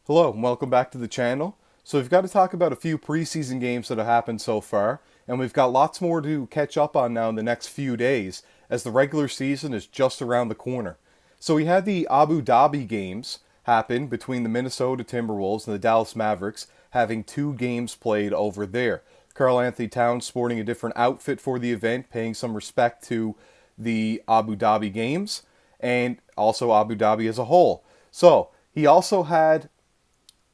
Hello and welcome back to the channel. So we've got to talk about a few preseason games that have happened so far, and we've got lots more to catch up on now in the next few days as the regular season is just around the corner. So we had the Abu Dhabi games happen between the Minnesota Timberwolves and the Dallas Mavericks, having two games played over there. Karl Anthony Towns sporting a different outfit for the event, paying some respect to the Abu Dhabi games and also Abu Dhabi as a whole. So he also had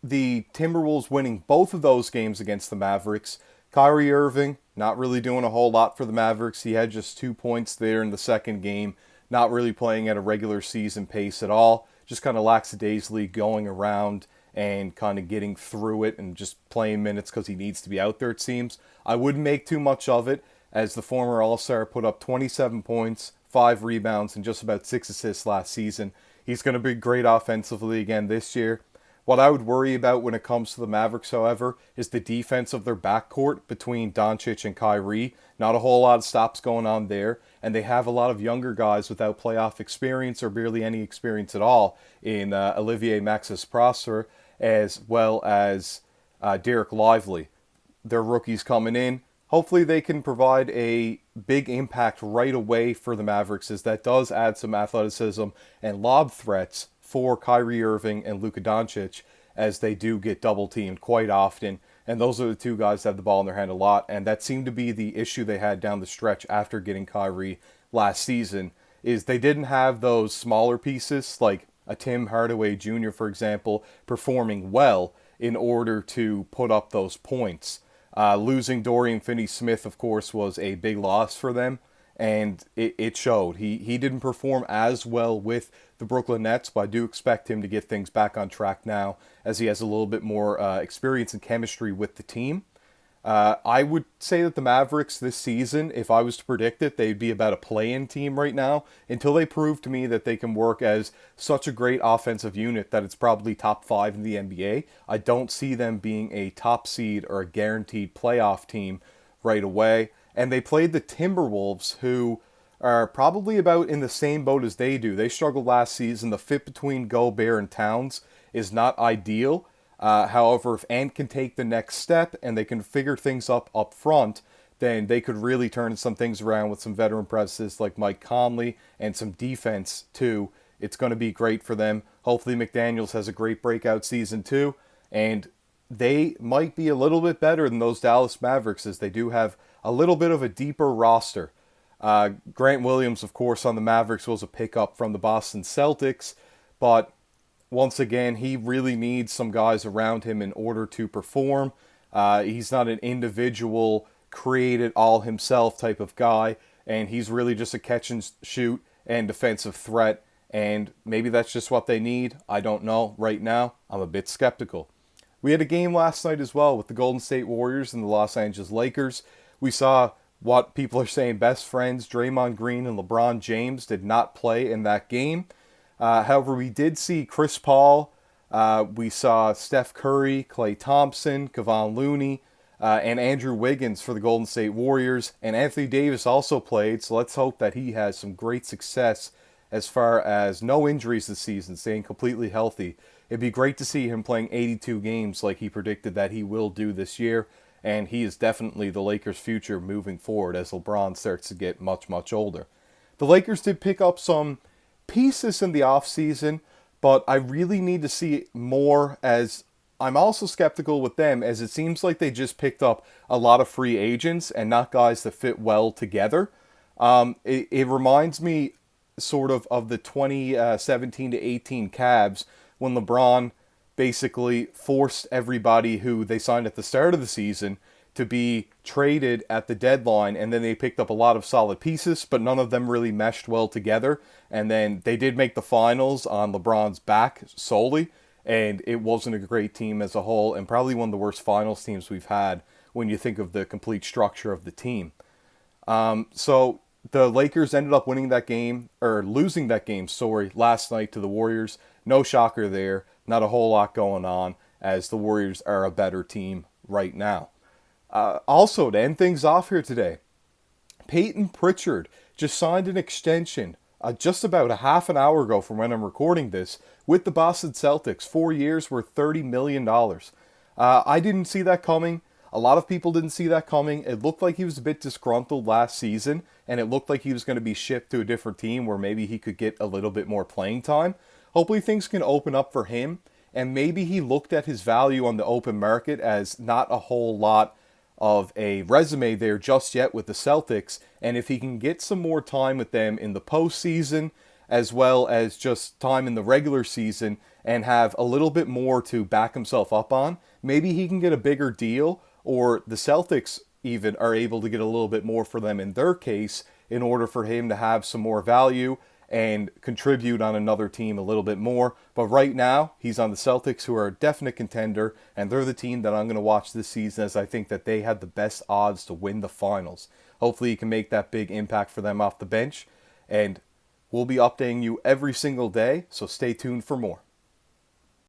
the Timberwolves winning both of those games against the Mavericks. Kyrie Irving not really doing a whole lot for the Mavericks. He had just 2 points there in the second game, not really playing at a regular season pace at all. Just kind of lackadaisically going around and kind of getting through it and just playing minutes because he needs to be out there, it seems. I wouldn't make too much of it, as the former All-Star put up 27 points, 5 rebounds, and just about 6 assists last season. He's going to be great offensively again this year. What I would worry about when it comes to the Mavericks, however, is the defense of their backcourt between Doncic and Kyrie. Not a whole lot of stops going on there, and they have a lot of younger guys without playoff experience or barely any experience at all in Olivier Maxis Prosper, as well as Derek Lively. Their rookies coming in. Hopefully they can provide a big impact right away for the Mavericks, as that does add some athleticism and lob threats for Kyrie Irving and Luka Doncic, as they do get double teamed quite often. And those are the two guys that have the ball in their hand a lot. And that seemed to be the issue they had down the stretch after getting Kyrie last season, is they didn't have those smaller pieces like a Tim Hardaway Jr., for example, performing well in order to put up those points. Losing Dorian Finney-Smith, of course, was a big loss for them, and it showed. He didn't perform as well with the Brooklyn Nets, but I do expect him to get things back on track now, as he has a little bit more experience and chemistry with the team. I would say that the Mavericks this season, if I was to predict it, they'd be about a play-in team right now until they prove to me that they can work as such a great offensive unit that it's probably top 5 in the NBA. I don't see them being a top seed or a guaranteed playoff team right away. And they played the Timberwolves, who are probably about in the same boat as they do. They struggled last season. The fit between Gobert and Towns is not ideal. However, if Ant can take the next step and they can figure things up front, then they could really turn some things around with some veteran presence like Mike Conley and some defense too. It's going to be great for them. Hopefully McDaniels has a great breakout season too, and they might be a little bit better than those Dallas Mavericks, as they do have a little bit of a deeper roster. Grant Williams, of course, on the Mavericks was a pickup from the Boston Celtics, but once again, he really needs some guys around him in order to perform. He's not an individual, create it all himself type of guy, and he's really just a catch and shoot and defensive threat, and maybe that's just what they need. I don't know. Right now, I'm a bit skeptical. We had a game last night as well with the Golden State Warriors and the Los Angeles Lakers. We saw what people are saying best friends, Draymond Green and LeBron James, did not play in that game. However, we did see Chris Paul, we saw Steph Curry, Klay Thompson, Kevon Looney, and Andrew Wiggins for the Golden State Warriors. And Anthony Davis also played, so let's hope that he has some great success as far as no injuries this season, staying completely healthy. It'd be great to see him playing 82 games like he predicted that he will do this year, and he is definitely the Lakers' future moving forward as LeBron starts to get much, much older. The Lakers did pick up some pieces in the offseason, but I really need to see more, as I'm also skeptical with them, as it seems like they just picked up a lot of free agents and not guys that fit well together. It reminds me sort of the 2017 to 18 Cavs, when LeBron basically forced everybody who they signed at the start of the season to be traded at the deadline, and then they picked up a lot of solid pieces, but none of them really meshed well together. And then they did make the finals on LeBron's back solely, and it wasn't a great team as a whole, and probably one of the worst finals teams we've had when you think of the complete structure of the team. So the Lakers ended up winning that game, or losing that game, last night to the Warriors. No shocker there. Not a whole lot going on, as the Warriors are a better team right now. Also, to end things off here today, Peyton Pritchard just signed an extension just about a half an hour ago from when I'm recording this, with the Boston Celtics. 4 years worth $30 million. I didn't see that coming. A lot of people didn't see that coming. It looked like he was a bit disgruntled last season, and it looked like he was going to be shipped to a different team where maybe he could get a little bit more playing time. Hopefully things can open up for him, and maybe he looked at his value on the open market as not a whole lot of a resume there just yet with the Celtics, and if he can get some more time with them in the postseason, as well as just time in the regular season, and have a little bit more to back himself up on, maybe he can get a bigger deal, or the Celtics even are able to get a little bit more for them in their case in order for him to have some more value and contribute on another team a little bit more. But right now, he's on the Celtics, who are a definite contender, and they're the team that I'm going to watch this season, as I think that they have the best odds to win the finals. Hopefully he can make that big impact for them off the bench, and we'll be updating you every single day, so stay tuned for more.